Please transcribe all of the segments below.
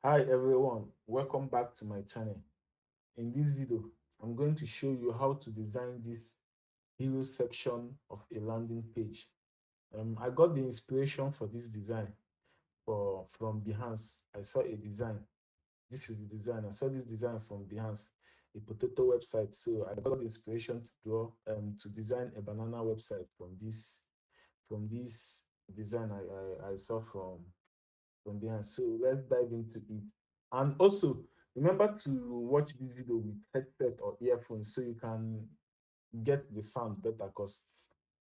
Hi everyone, welcome back to my channel. In this video, I'm going to show you how to design this hero section of a landing page. I got the inspiration for this design from Behance. I saw a design. This is the design. I saw this design from Behance, a potato website. So I got the inspiration to design a banana website from this design I saw from behind. So let's dive into it. And also remember to watch this video with headset or earphones so you can get the sound better. Because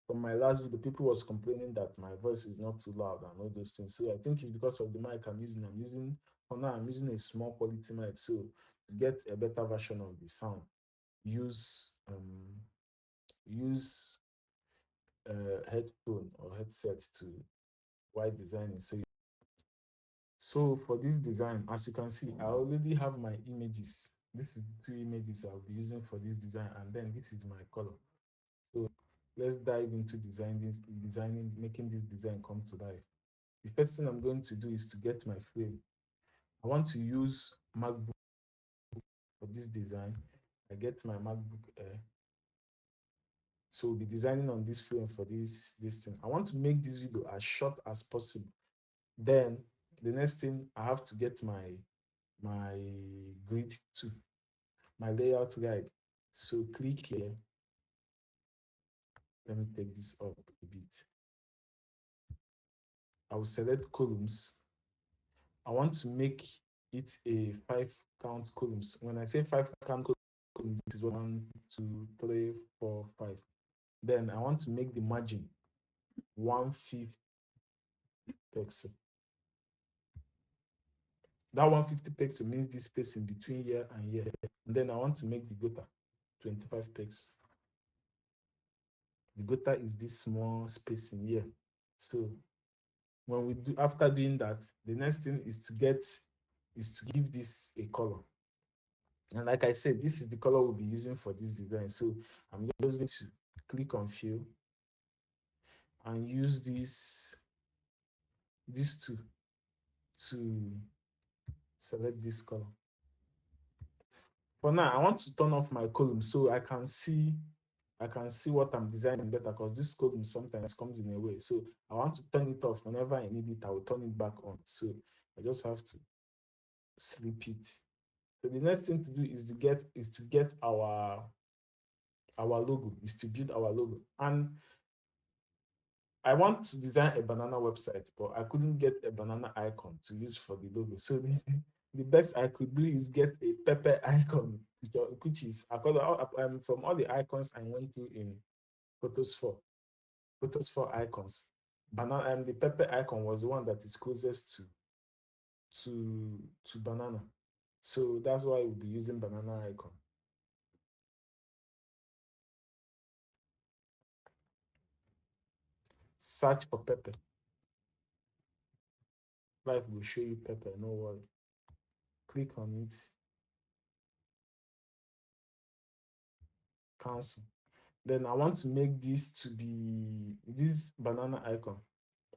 from my last video, people was complaining that my voice is not too loud and all those things. So I think it's because of the mic I'm using. For now I'm using a small quality mic. So to get a better version of the sound, use use headphone or headset to while designing. So for this design, as you can see, I already have my images. This is the two images I'll be using for this design, and then this is my color. So let's dive into making this design come to life. The first thing I'm going to do is to get my frame. I want to use MacBook for this design. I get my MacBook Air. So we'll be designing on this frame for this thing. I want to make this video as short as possible. Then the next thing I have to get my grid tool, my layout guide. So click here. Let me take this up a bit. I will select columns. I want to make it a 5 count columns. When I say 5 count columns, this is 1, 2, 3, 4, 5. Then I want to make the margin 150 pixel. That 150 pixel means this space in between here and here. And then I want to make the gota 25 pixel. The gota is this small space in here. So when we do after doing that, the next thing is to give this a color. And like I said, this is the color we'll be using for this design. So I'm just going to click on fill and use this to select this color. For now, I want to turn off my column so I can see what I'm designing better, because this column sometimes comes in a way. So I want to turn it off. Whenever I need it, I will turn it back on. So I just have to sleep it. So the next thing to do is to get our logo, is to build our logo. And I want to design a banana website, but I couldn't get a banana icon to use for the logo. So the best I could do is get a pepper icon, which is from all the icons I went through in Photos 4. Photos 4 icons. Banana and the pepper icon was the one that is closest to banana. So that's why we'll be using banana icon. Search for pepper. Life will show you pepper, no worry. Click on it, cancel. Then I want to make this to be this banana icon.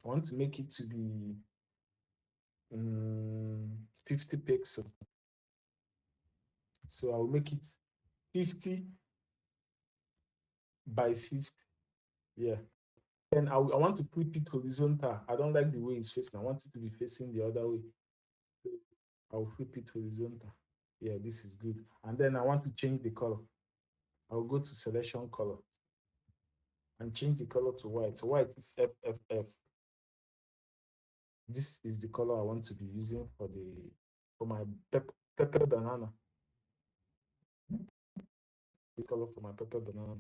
I want to make it to be 50 pixel. So I will make it 50 by 50. Yeah. Then I want to flip it horizontal. I don't like the way it's facing. I want it to be facing the other way. So I'll flip it horizontal. Yeah, this is good. And then I want to change the color. I'll go to selection color and change the color to white. So white is FFF. This is the color I want to be using for my pepper banana. This color for my pepper banana.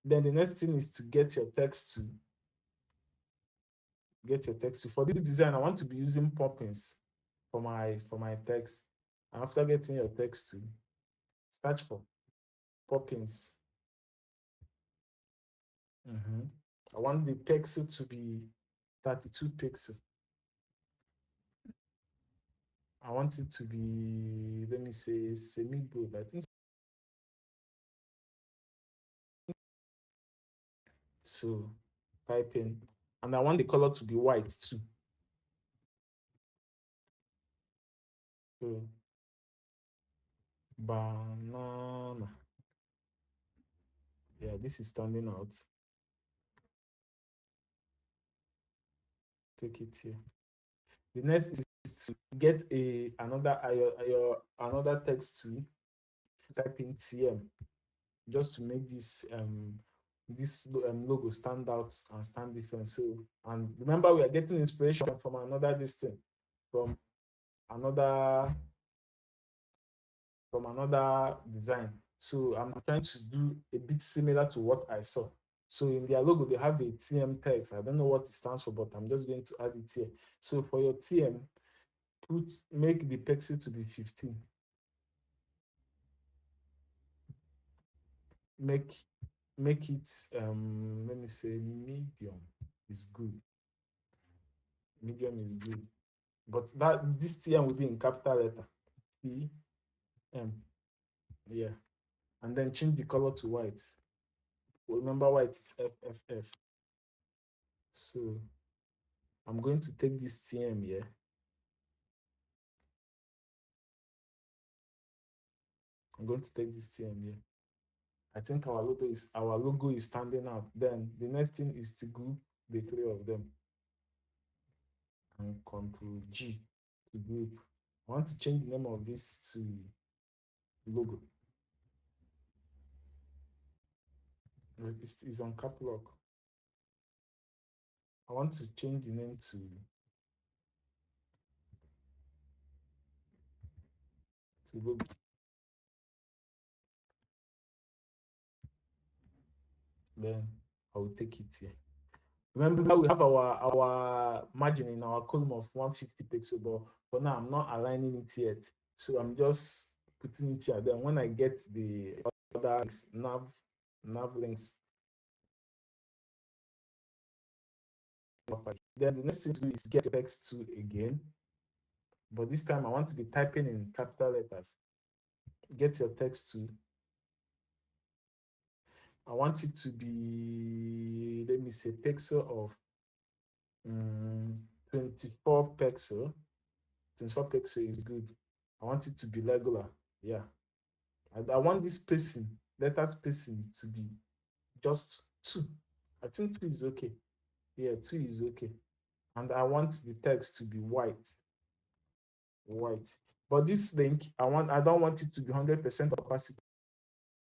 Then the next thing is to get your text to for this design. I want to be using poppins for my text. And after getting your text to search for poppins. I want the pixel to be 32 pixel. I want it to be, let me say, semi bold. I think so. Type in, and I want the color to be white too. So banana. Yeah, this is standing out. Take it here. The next is to get another text to type in TM just to make this logo stand out and stand different. So, and remember, we are getting inspiration from another this thing, from another design. So I'm trying to do a bit similar to what I saw. So in their logo, they have a TM text. I don't know what it stands for, but I'm just going to add it here. So for your TM, make the pixel to be 15. Make it let me say medium is good. Medium is good. But this TM will be in capital letter. TM. Yeah. And then change the color to white. Remember white is FFF. So I'm going to take this TM here. I'm going to take this TM here. I think our logo is standing out. Then the next thing is to group the three of them. And Control G to group. I want to change the name of this to logo. It's on cap lock. I want to change the name to logo. Then I will take it here. Remember, we have our margin in our column of 150 pixel, but for now I'm not aligning it yet. So I'm just putting it here. Then when I get the other nav links, then the next thing to do is get text to again. But this time I want to be typing in capital letters. Get your text to. I want it to be, let me say, pixel of 24 pixel. 24 pixel is good. I want it to be regular. Yeah. I want this spacing, letter spacing to be just 2. I think 2 is okay. Yeah, 2 is okay. And I want the text to be white. White. But this link, I don't want it to be 100% opacity.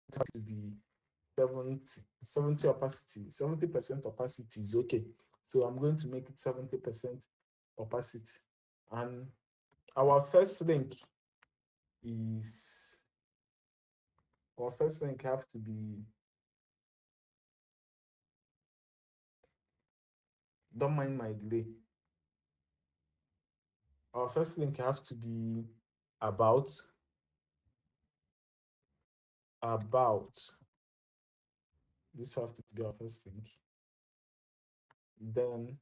It has to be 70 opacity. 70% opacity is okay. So I'm going to make it 70% opacity. And our first link is have to be, don't mind my delay. Our first link have to be about this have to be our first link. Then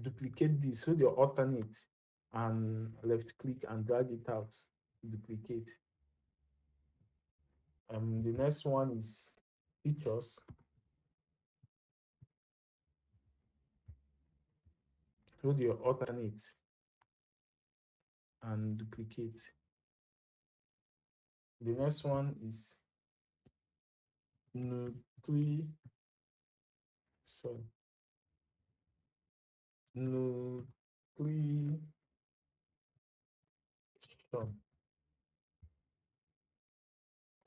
duplicate this, hold your alternate and left click and drag it out to duplicate. The next one is features. Hold your alternate and duplicate. The next one is nucleation.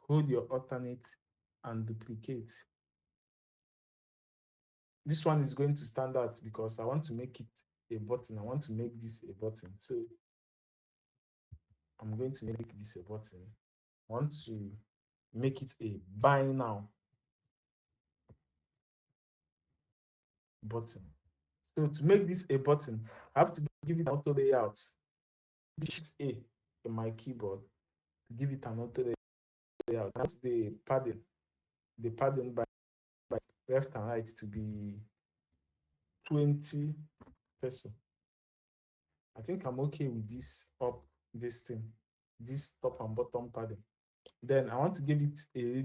Hold your alternate and duplicate. This one is going to stand out because I want to make it a button. I want to make this a button. So I'm going to make this a button. I want to make it a buy now button. So to make this a button, I have to give it an auto layout. Shift A in my keyboard to give it an auto layout. That's the padding by left and right to be 20 peso. I think I'm okay with this this top and bottom padding. Then I want to give it a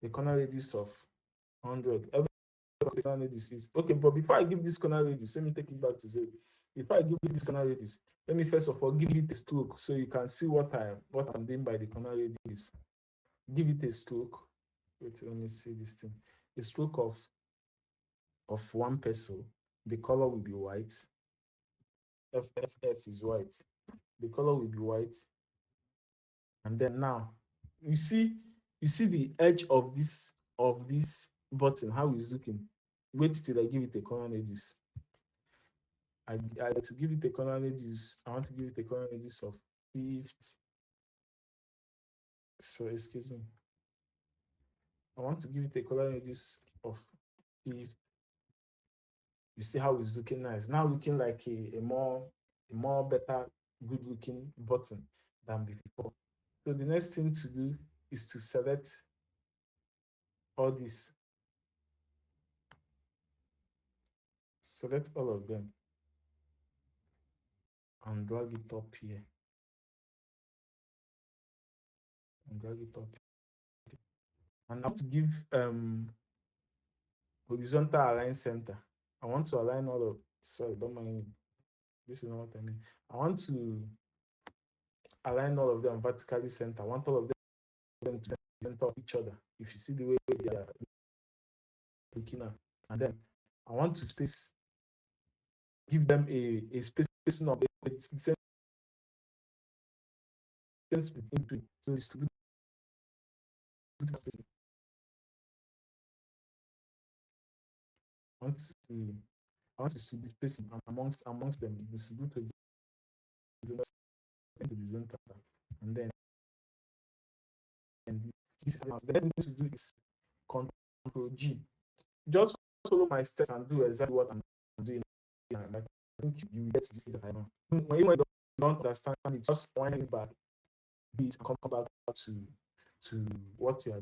corner radius of 100. Every corner radius is okay, but before I give this corner radius, let me take it back to 0. If I give it this corner radius, let me first of all give it a stroke so you can see what I'm doing by the corner radius. Give it a stroke. Wait, let me see this thing. A stroke of 1 peso. The color will be white. FFF is white. The color will be white. And then now you see the edge of this button, how it's looking. Wait till I give it a corner radius. I to give it a corner radius. I want to give it a corner radius of fifth. So excuse me. I want to give it a corner radius of fifth. You see how it's looking nice. Now looking like a more better, good looking button than before. So the next thing to do is to select all this. Select all of them and drag it up here. And drag it up. And now to give horizontal align center. I want to align all of, sorry, don't mind me. This is not what I mean. I want to align all of them vertically center. I want all of them to center of each other. If you see the way they are looking at. And then I want to give them a spacing of a distance between. So distribute spacing. I want to I want to distribute spacing amongst them. Distribute horizontal, and then and this the next thing to do is Control G. Just follow my steps and do exactly what I'm doing. And I think you will get to this that I know. When you don't understand it, just wind it back, beat, and come back to what you are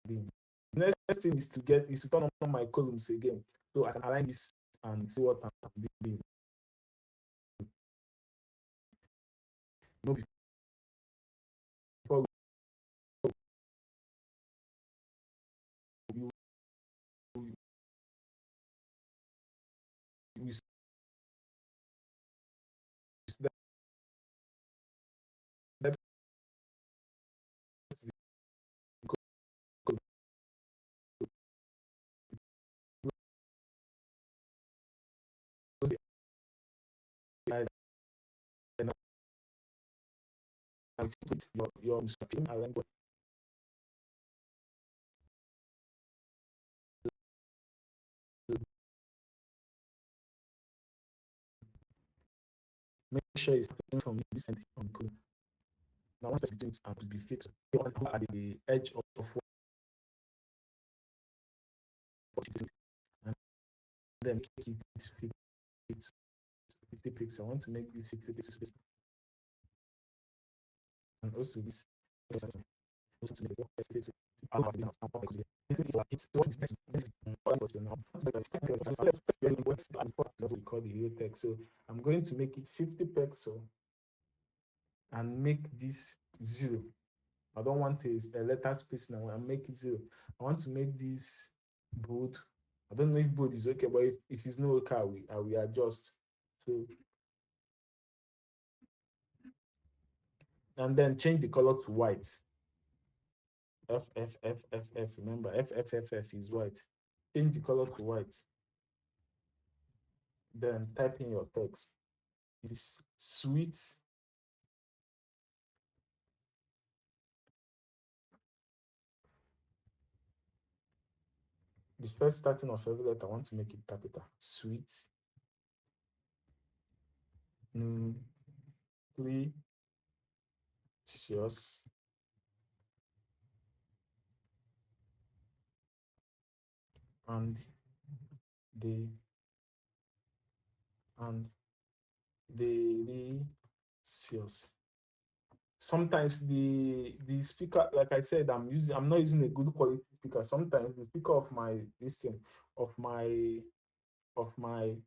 doing. The next thing is to turn on my columns again, so I can align this and see what I'm doing. You know, before we, we, we step and put your instruction align. Make sure it's coming from this end on the column. Now once I do it and to be fixed, at the edge of what it is, and then make it 50 pixels. I want to make this 50 pixels, and also this also to make it we call the hero text. So I'm going to make it 50 pixel and make this 0. I don't want a letter space now. I make it 0. I want to make this bold. I don't know if bold is okay, but if it's not okay, I will adjust. So and then change the color to white. F F F F F. Remember, F F F F is white. Change the color to white. Then type in your text. It's sweet. The first starting of every letter, I want to make it capital. Sweet. Nutritious. And the and delicious. Sometimes the speaker, like I said, I'm not using a good quality speaker. Sometimes the speaker of my this thing of my of my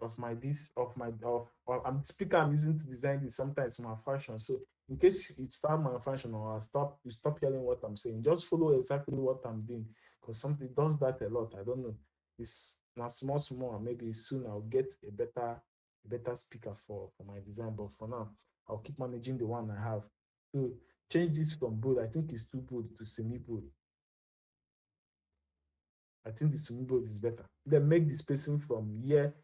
of my this of I'm speaker I'm using to design this sometimes malfunction. So in case it start malfunction or you stop hearing what I'm saying, just follow exactly what I'm doing because something does that a lot. I don't know. It's now small small, maybe soon I'll get a better speaker for my design. But for now, I'll keep managing the one I have. So change this from bold. I think it's too bold to semi bold. I think the semi bold is better. Then make the spacing from year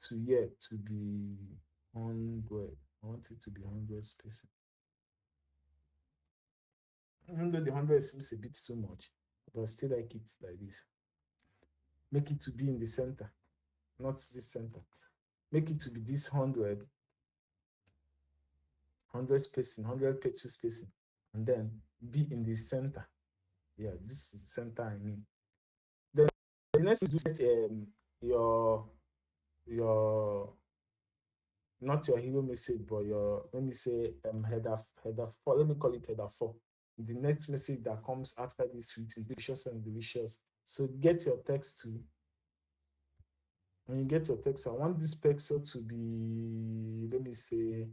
to year to be 100. I want it to be 100 spacing. Even though the 100 seems a bit too much, but I still like it like this. Make it to be in the center, not this center. Make it to be this 100 spacing, 100 pixel spacing, and then be in the center. Yeah, this is the center I mean. Then the next is set your not your hero message, but your, let me say, header 4. Let me call it header 4. The next message that comes after this with vicious and delicious. So get your text to when you get your text, I want this pixel to be, let me say,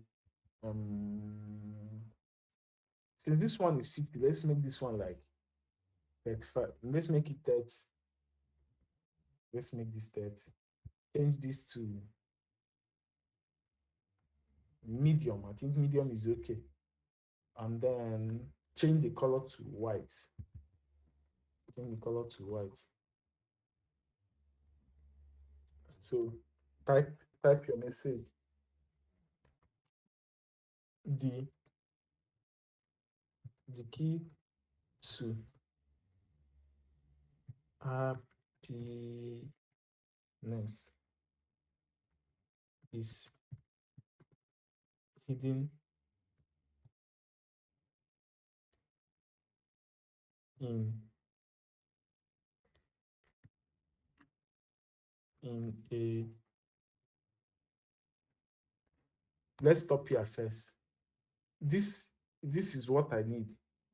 since this one is 50, let's make this one like 35. Let's make it 30. Let's make this 30. Change this to medium. I think medium is okay. And then change the color to white. Change the color to white. So type your message. The key to happiness is hidden in a, let's stop here first. This is what I need.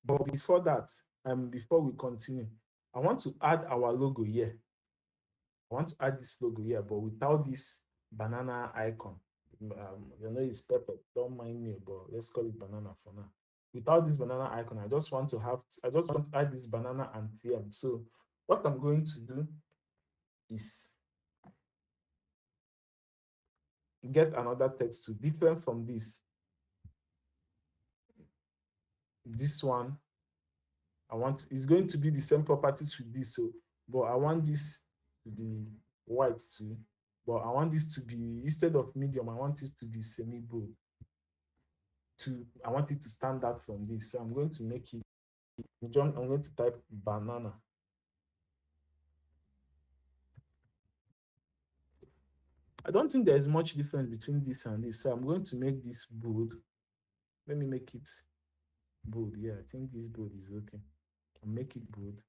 But before that, before we continue, I want to add our logo here. I want to add this logo here, but without this banana icon. It's pepper. Don't mind me, but let's call it banana for now. Without this banana icon, I just want to add this banana and TM. So what I'm going to do is get another text to different from this. This one, it's going to be the same properties with this. So, but I want this to be white too. But I want this to be, instead of medium, I want it to be semi-bold. I want it to stand out from this. So I'm going to make it, I'm going to type banana. I don't think there is much difference between this and this. So I'm going to make this bold. Let me make it bold. Yeah, I think this bold is okay. I'll make it bold.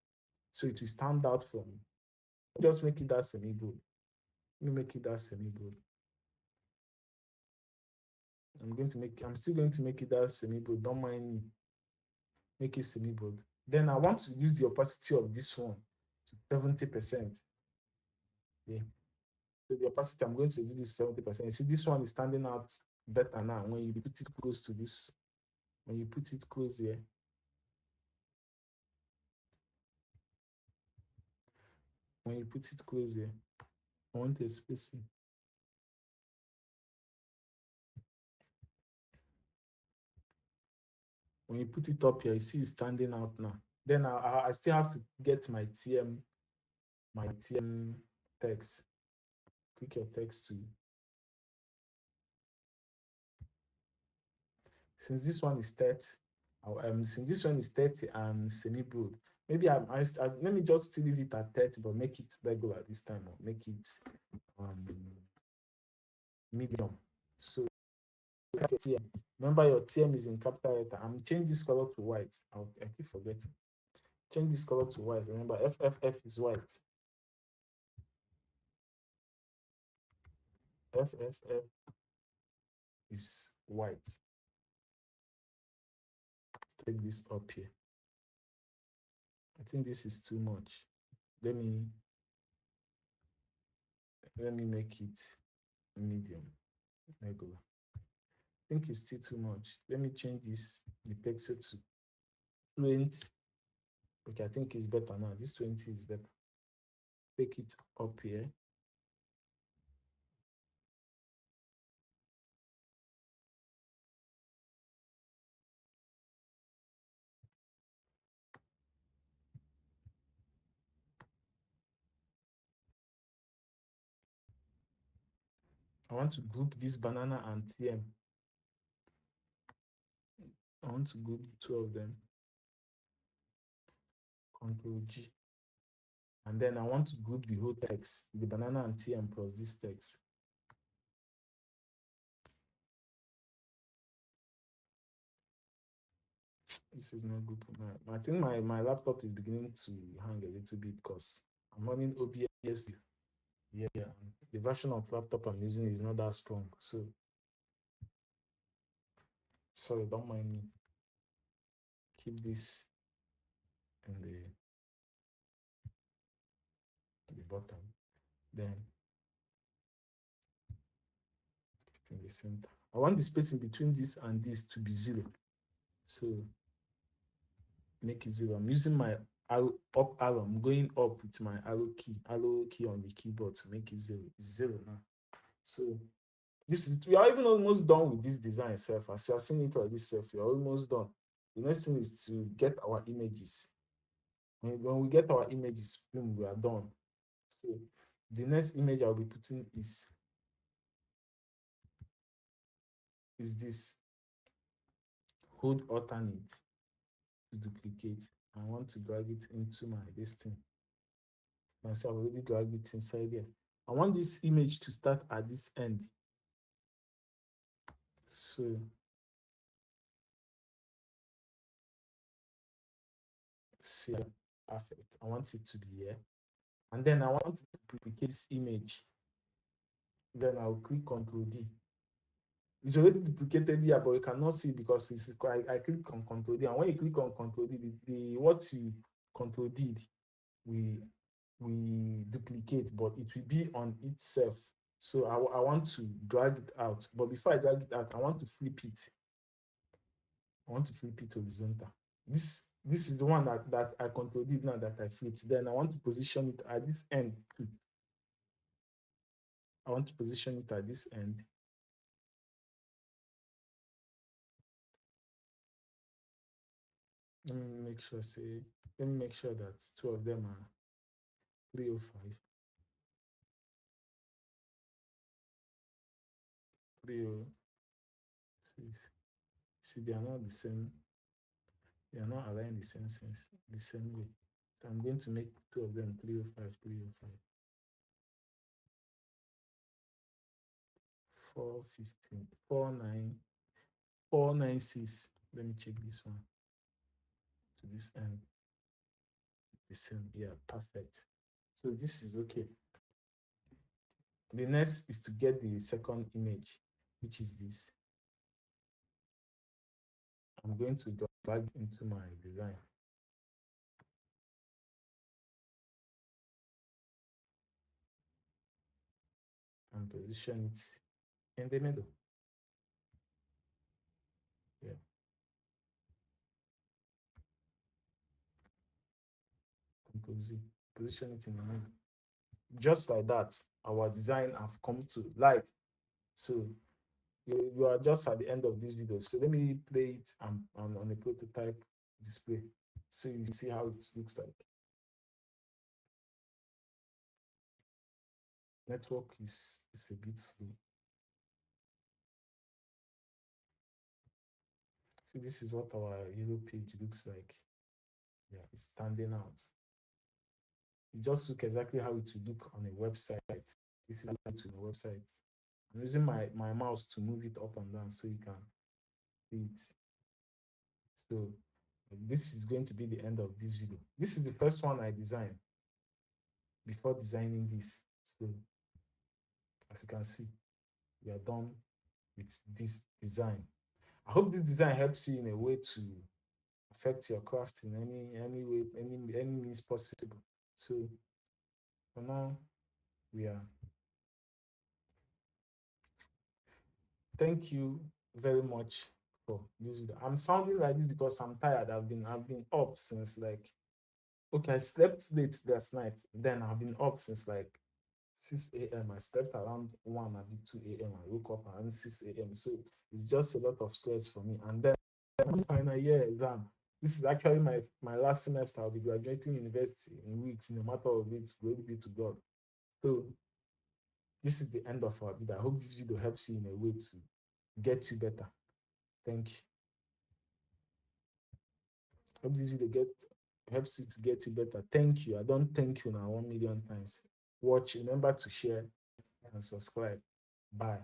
So it will stand out from, just make it that semi-bold. Let me make it that semi-bold. I'm still going to make it that semi-bold. Don't mind me. Make it semi-bold. Then I want to use the opacity of this one to 70%. Yeah. So the opacity, I'm going to do this 70%. You see, this one is standing out better now when you put it close to this. When you put it close here. When you put it close here, I want a spacing. When you put it up here, you see it's standing out now. Then I still have to get my TM text. Click your text to. Since this one is 30, since this one is 30 and semi-bold, maybe let me just leave it at 30, but make it regular this time, or make it medium. So remember your TM is in capital letter. Change this color to white. I keep forgetting. Change this color to white. Remember, FFF is white. FFF is white. Take this up here. I think this is too much. Let me make it medium, regular. I think it's still too much. Let me change the pixel to 20. Okay, I think it's better now. This 20 is better. Take it up here. I want to group this banana and TM. I want to group the two of them. Control G. And then I want to group the whole text, the banana and TM plus this text. This is not good for my. I think my laptop is beginning to hang a little bit because I'm running OBS. Yeah, the version of laptop I'm using is not that strong. So sorry, don't mind me. Keep this in the bottom. Then in the center. I want the spacing between this and this to be 0. So make it 0. I'm using my arrow, up arrow. I'm going up with my arrow key on the keyboard to make it 0. It's 0 now. So this is, we are even almost done with this design itself. As you are seeing it like this self, we are almost done. The next thing is to get our images. When we get our images, boom, we are done. So the next image I'll be putting is this hold alternate to duplicate. I want to drag it into my this thing. Myself already drag it inside there. I want this image to start at this end. So see, perfect. I want it to be here. And then I want to duplicate this image. Then I'll click Ctrl D. It's already duplicated here, but you cannot see because I click on Ctrl D. And when you click on Ctrl D, the what you Ctrl D, we duplicate, but it will be on itself. So I want to drag it out. But before I drag it out, I want to flip it. I want to flip it horizontal. This is the one that I Ctrl D now that I flipped. Then I want to position it at this end too. I want to position it at this end. Let me make sure that two of them are 305, 306. See, they are not the same. They are not aligned the same way. So I'm going to make two of them 305, 305. 415, 49, 496. Let me check this one to this end. The same. Yeah, perfect. So this is okay. The next is to get the second image, which is this. I'm going to drag it into my design and position it in the middle. Yeah. Control Z. Position it in the middle. Just like that, our design have come to life. So you are just at the end of this video. So let me play it on a prototype display so you see how it looks like. Network is a bit slow. So this is what our hero page looks like. Yeah, it's standing out. It just looks exactly how it would look on a website. This is how it on a website. I'm using my mouse to move it up and down so you can see it. So this is going to be the end of this video. This is the first one I designed before designing this. So as you can see, we are done with this design. I hope this design helps you in a way to affect your craft in any way, any means possible. So for now, we are. Thank you very much for this video. I'm sounding like this because I'm tired. I've been up since like, okay, I slept late last night. Then I've been up since like 6 a.m. I slept around 1 and 2 a.m. I woke up around 6 a.m. So it's just a lot of stress for me. And then final year exam. This is actually my last semester. I'll be graduating university in weeks, in a matter of weeks. Glory be to God. So This is the end of our video. I hope this video helps you in a way to get you better. Thank you. Hope this video helps you to get you better. Thank you. I don't thank you now 1 million times. Watch, remember to share and subscribe. Bye.